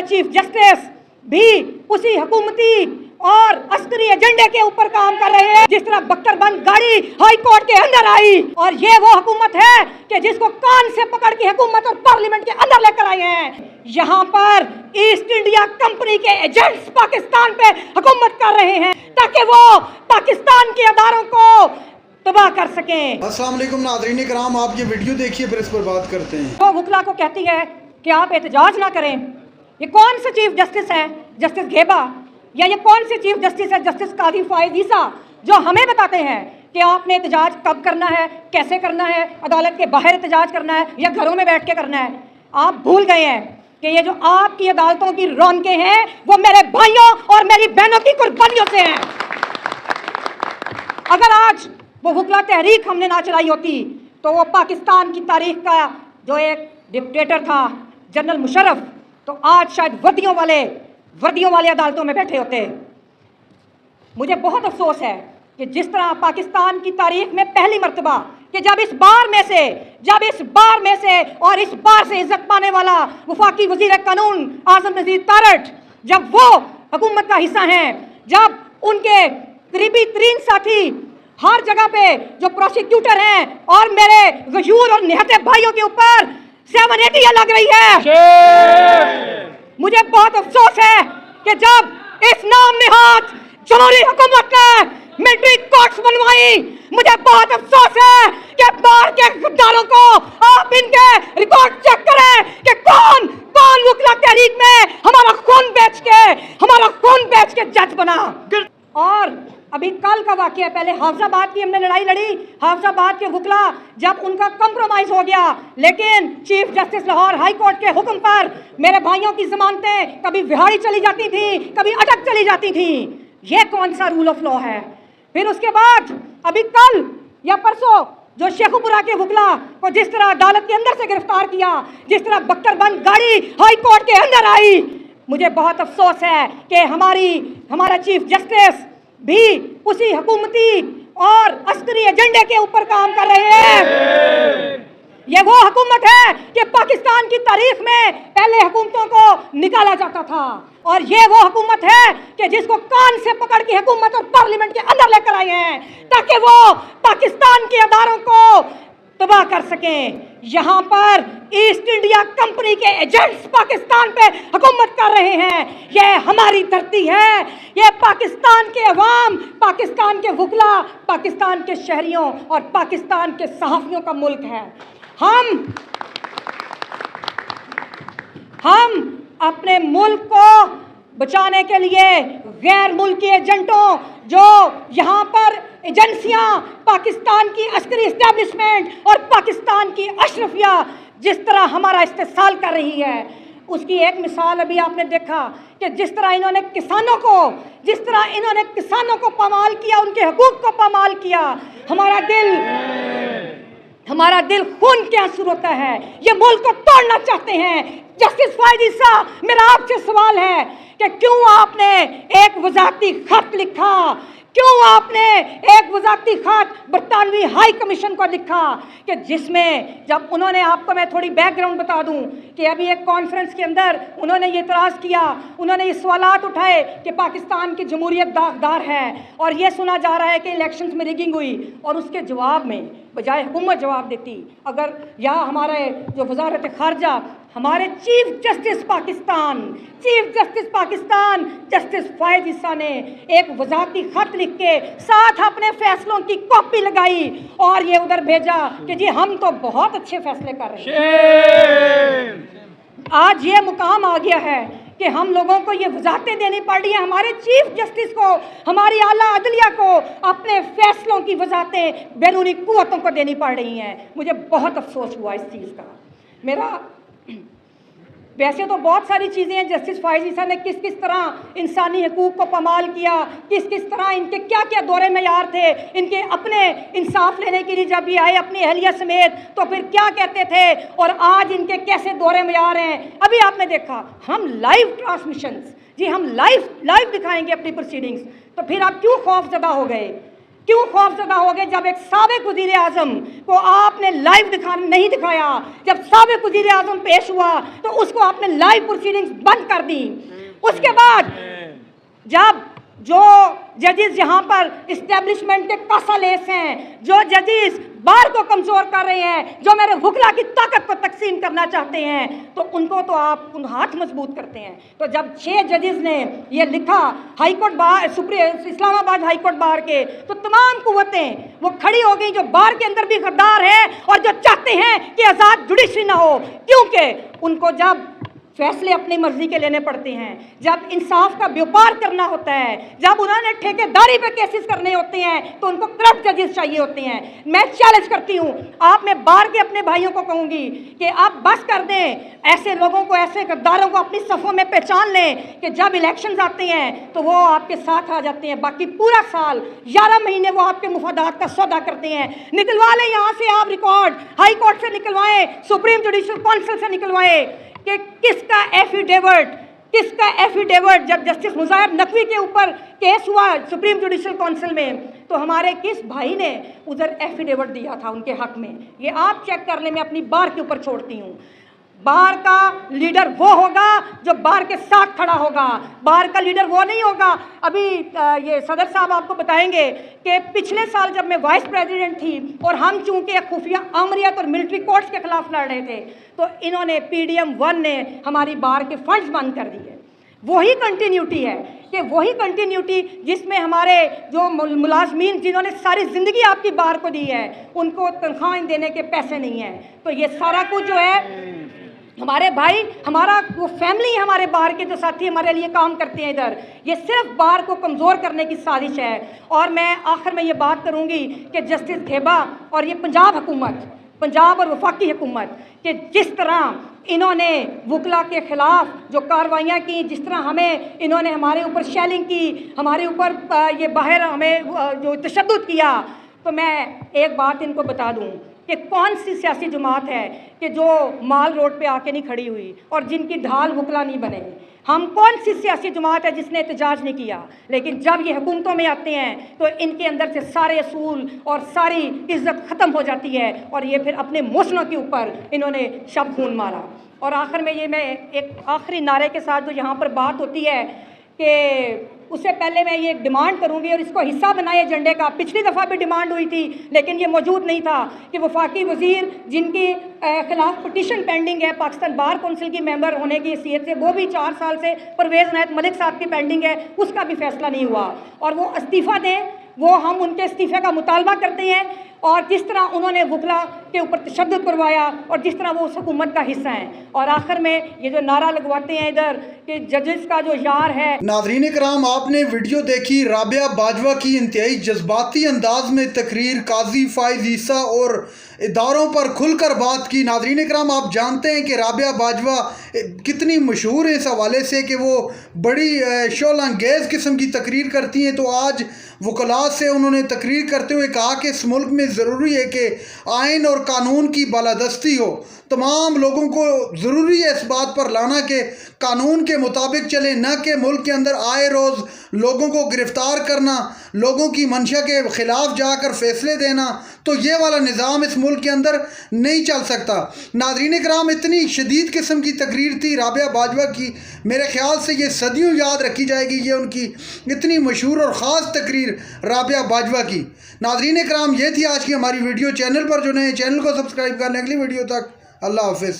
Chief justice भी उसी हुकूमती और अस्करी एजेंडे के ऊपर काम कर रहे हैं। जिस तरह बख्तरबंद गाड़ी हाई कोर्ट के अंदर आई और ये वो हुकूमत है कि जिसको कान से पकड़ के हुकूमत और पार्लियामेंट के अंदर लेकर आए हैं। यहाँ पर ईस्ट इंडिया कंपनी के एजेंट्स पाकिस्तान पे हुकूमत कर रहे हैं ताकि वो पाकिस्तान के अदारों को तबाह कर सकें। अस्सलाम वालेकुम नाज़रीन कराम, आप ये वीडियो देखिए फिर इस पर बात करते हैं। तो वकला को कहती है कि आप एहतजाज ना करें। ये कौन सा चीफ जस्टिस है, जस्टिस घेबा, या ये कौन से चीफ जस्टिस है, जस्टिस कादी फाइज ईसा, जो हमें बताते हैं कि आपने एहतजाज कब करना है, कैसे करना है, अदालत के बाहर एहतजाज करना है या घरों में बैठ के करना है। आप भूल गए हैं कि ये जो आपकी अदालतों की रौनकें हैं वो मेरे भाइयों और मेरी बहनों की कुर्बानियों से हैं। अगर आज वो वकला तहरीक हमने ना चलाई होती तो वो पाकिस्तान की तारीख का जो एक डिक्टेटर था जनरल मुशर्रफ, तो आज शायद वर्दियों वाले अदालतों में बैठे होते। मुझे बहुत अफसोस है कि जिस तरह पाकिस्तान की तारीख में पहली मर्तबा कि जब इस बार में से और इस बार से इज्जत पाने वाला वफाकी वजीर कानून आजम नज़ीर तारड़, जब वो हुकूमत का हिस्सा हैं, जब उनके करीबी तरीन साथी हर जगह पे जो प्रोसिक्यूटर हैं और मेरे गयूर और निहत्ते भाइयों के ऊपर 780 लग रही है। मुझे बहुत अफसोस है कि जब इस नाम निहात जमहूरी हुकूमत ने मिलिट्री कोर्ट्स बनवाई, मुझे बहुत अफसोस है कि बाहर के गद्दारों को आप इनके रिकॉर्ड चेक करें कि कौन वकला तहरीक में हमारा खून बेच के जज बना। और अभी कल का वाकया, पहले हाफिजाबाद की हमने लड़ाई लड़ी। हाफिजाबाद के वकला जब उनका कंप्रोमाइज हो गया, लेकिन chief justice Lahore high court के हुक्म पर मेरे भाइयों की जमानतें कभी विहाड़ी चली जाती थी, कभी अटक चली जाती थी। ये कौन सा रूल ऑफ लॉ है? फिर उसके बाद अभी कल या परसों जो शेखुपुरा के वकला को जिस तरह अदालत के अंदर से गिरफ्तार किया, जिस तरह बख्तरबंद गाड़ी हाई कोर्ट के अंदर आई, मुझे बहुत अफसोस है कि हमारा चीफ जस्टिस भी उसी हुकूमती और अस्करी एजेंडे के ऊपर काम कर रहे हैं। ये वो हुकूमत है कि पाकिस्तान की तारीख में पहले हुकूमतों को निकाला जाता था, और ये वो हुकूमत है कि जिसको कान से पकड़ के हुकूमत और पार्लियामेंट के अंदर लेकर आए हैं ताकि वो पाकिस्तान के अदारों को तबाह कर सकें। यहाँ पर ईस्ट इंडिया कंपनी के एजेंट्स पाकिस्तान पे हुकूमत कर रहे हैं। यह हमारी धरती है, यह पाकिस्तान के अवाम, पाकिस्तान के वकला, पाकिस्तान के शहरियों और पाकिस्तान के सहाफ़ियों का मुल्क है। हम अपने मुल्क को बचाने के लिए गैर मुल्की एजेंटों, जो यहाँ पर एजेंसियाँ, पाकिस्तान की अस्करी इस्टेब्लिशमेंट और पाकिस्तान की अशरफिया जिस तरह हमारा इस्तेसाल कर रही है, उसकी एक मिसाल अभी आपने देखा कि जिस तरह इन्होंने किसानों को पामाल किया, उनके हकूक़ को पामाल किया। हमारा दिल खून के आंसू रोता है। ये मुल्क को तोड़ना चाहते हैं। जस्टिस फाइज ईसा, मेरा आपसे सवाल है कि क्यों आपने एक वज़ाती खत लिखा, क्यों आपने एक वज़ाती खत बरतानवी हाई कमीशन को लिखा कि जिसमें जब उन्होंने, आपको मैं थोड़ी बैकग्राउंड बता दूं कि अभी एक कॉन्फ्रेंस के अंदर उन्होंने ये इतराज़ किया, उन्होंने ये सवालात उठाए कि पाकिस्तान की जमहूरियत दागदार है और ये सुना जा रहा है कि इलेक्शंस में रिगिंग हुई, और उसके जवाब में बजाय हुकूमत जवाब देती, अगर या हमारे जो वज़ारत ख़ारजा, हमारे चीफ जस्टिस पाकिस्तान जस्टिस फाइज ईसा ने एक वज़ाती ख़त लिख के साथ अपने फैसलों की कॉपी लगाई और ये उधर भेजा कि जी हम तो बहुत अच्छे फैसले कर रहे हैं। आज ये मुकाम आ गया है कि हम लोगों को ये वजाहतें देनी पड़ रही हैं, हमारे चीफ जस्टिस को, हमारी आला अदलिया को अपने फैसलों की वजाहतें बैरूनी कुव्वतों को देनी पड़ रही हैं। मुझे बहुत अफसोस हुआ इस चीज़ का। वैसे तो बहुत सारी चीज़ें हैं, जस्टिस फाइज ईसा ने किस किस तरह इंसानी हकूक़ को पामाल किया, किस किस तरह इनके क्या क्या दौरे मयार थे, इनके अपने इंसाफ लेने के लिए जब ये आए अपनी अहलिया समेत तो फिर क्या कहते थे, और आज इनके कैसे दौरे मयार हैं। अभी आपने देखा, हम लाइव ट्रांसमिशंस, जी हम लाइव दिखाएंगे अपनी प्रोसीडिंग्स, तो फिर आप क्यों खौफजदा हो गए? क्यों खौफजदा हो गए जब एक साबिक वज़ीर आज़म को आपने लाइव नहीं दिखाया? जब साबिक वज़ीर आज़म पेश हुआ तो उसको आपने लाइव प्रोसीडिंग्स बंद कर दी। उसके बाद जब जो जजेस यहाँ पर इस्टेब्लिशमेंट के कसलेस हैं, जो जजेस बार को कमज़ोर कर रहे हैं, जो मेरे वकला की ताकत को तकसीम करना चाहते हैं, तो उनको तो आप उन हाथ मजबूत करते हैं। तो जब 6 जजेस ने ये लिखा high court bar Islamabad high court bar के, तो तमाम कुव्वतें वो खड़ी हो गई जो बार के अंदर भी गद्दार है और जो चाहते हैं कि आज़ाद जुडिशरी ना हो, क्योंकि उनको जब फैसले अपनी मर्जी के लेने पड़ते हैं, जब इंसाफ का व्यापार करना होता है, जब उन्होंने ठेकेदारी पे केसेस करने होते हैं, तो उनको करप्ट जजेस चाहिए होते हैं। मैं चैलेंज करती हूँ, आप मैं बार के अपने भाइयों को कहूँगी कि आप बस कर दें, ऐसे लोगों को, ऐसे गद्दारों को अपनी सफ़ों में पहचान लें कि जब इलेक्शंस आते हैं तो वो आपके साथ आ जाते हैं, बाकी पूरा साल 11 महीने वो आपके मुफादात का सौदा करते हैं। निकलवा लें यहाँ से आप रिकॉर्ड, हाई कोर्ट से निकलवाएं, सुप्रीम जुडिशल काउंसिल से निकलवाएं कि किसका एफिडेविट जब जस्टिस मुज़ाहिर नकवी के ऊपर केस हुआ सुप्रीम जुडिशल काउंसिल में, तो हमारे किस भाई ने उधर एफिडेविट दिया था उनके हक में, ये आप चेक कर लें। मैं अपनी बार के ऊपर छोड़ती हूँ। बार का लीडर वो होगा जो बार के साथ खड़ा होगा, बार का लीडर वो नहीं होगा। अभी ये सदर साहब आपको बताएंगे कि पिछले साल जब मैं वाइस प्रेसिडेंट थी और हम चूंकि खुफिया आमरियत और मिलिट्री कोर्ट्स के खिलाफ लड़ रहे थे, तो इन्होंने PDM 1 ने हमारी बार के फंड्स बंद कर दिए। वही कंटिन्यूटी है कि वही कंटिन्यूटी जिसमें हमारे जो मुलाजमीन जिन्होंने सारी ज़िंदगी आपकी बार को दी है, उनको तनख्वाहें देने के पैसे नहीं हैं। तो ये सारा कुछ जो है हमारे भाई, हमारा वो फैमिली, हमारे बाहर के जो साथी हमारे लिए काम करते हैं इधर, ये सिर्फ बार को कमज़ोर करने की साजिश है। और मैं आखिर में ये बात करूँगी कि जस्टिस घेबा और ये पंजाब हुकूमत, पंजाब और वफाकी हुकूमत, कि जिस तरह इन्होंने वकला के ख़िलाफ़ जो कार्रवाइयाँ की, जिस तरह हमें इन्होंने हमारे ऊपर शेलिंग की, हमारे ऊपर ये बाहर हमें जो तशद्दुद किया, तो मैं एक बात इनको बता दूँ कि कौन सी सियासी जमात है कि जो माल रोड पे आके नहीं खड़ी हुई और जिनकी ढाल वकला नहीं बने। हम कौन सी सियासी जमात है जिसने एहतजाज नहीं किया? लेकिन जब ये हुकूमतों में आते हैं तो इनके अंदर से सारे असूल और सारी इज्जत ख़त्म हो जाती है और ये फिर अपने मोशनों के ऊपर इन्होंने शब खून मारा। और आखिर में ये मैं एक आखिरी नारे के साथ जो यहाँ पर बात होती है कि उससे पहले मैं ये एक डिमांड करूंगी और इसको हिस्सा बनाए एजेंडे का। पिछली दफ़ा भी डिमांड हुई थी लेकिन ये मौजूद नहीं था कि वफाकी वज़ीर जिनकी खिलाफ पटिशन पेंडिंग है पाकिस्तान बार कौंसिल की मेंबर होने की हैसियत से, वो भी 4 साल से परवेज़ इनायत मलिक साहब की पेंडिंग है, उसका भी फैसला नहीं हुआ और वो इस्तीफ़ा दें। वो हम उनके इस्तीफ़े का मुतालबा करते हैं और जिस तरह उन्होंने वकला के ऊपर तशद्दुद करवाया और जिस तरह वो उस हुकूमत का हिस्सा हैं। और आखिर में ये जो नारा लगवाते हैं इधर कि जजेस का जो यार है। नाज़रीन कराम, आपने वीडियो देखी राबिया बाजवा की इंतहाई जज्बाती अंदाज में तकरीर, काजी फाइज ईसा और इदारों पर खुलकर बात की। नाज़रीन कराम, आप जानते हैं कि राबिया बाजवा कितनी मशहूर है इस हवाले से कि वो बड़ी शोलांगेज़ किस्म की तकरीर करती हैं। तो आज वकला से उन्होंने तकरीर करते हुए कहा कि इस मुल्क में ज़रूरी है कि आइन और कानून की बालादस्ती हो। तमाम लोगों को ज़रूरी है इस बात पर लाना कि कानून के मुताबिक चले, न कि मुल्क के अंदर आए रोज़ लोगों को गिरफ़्तार करना, लोगों की मंशा के ख़िलाफ़ जाकर फ़ैसले देना। तो ये वाला निज़ाम इस मुल्क के अंदर नहीं चल सकता। नाज़रीन कराम, इतनी शदीद किस्म की तकरीर थी राबिया बाजवा की, मेरे ख़्याल से ये सदियों याद रखी जाएगी। ये उनकी इतनी मशहूर और ख़ास तकरीर राबिया बाजवा की। नाज़रीन कराम, ये थी आज की हमारी वीडियो। चैनल पर जो नए चैनल को सब्सक्राइब करने, अगली वीडियो तक अल्लाह हाफ़िज़।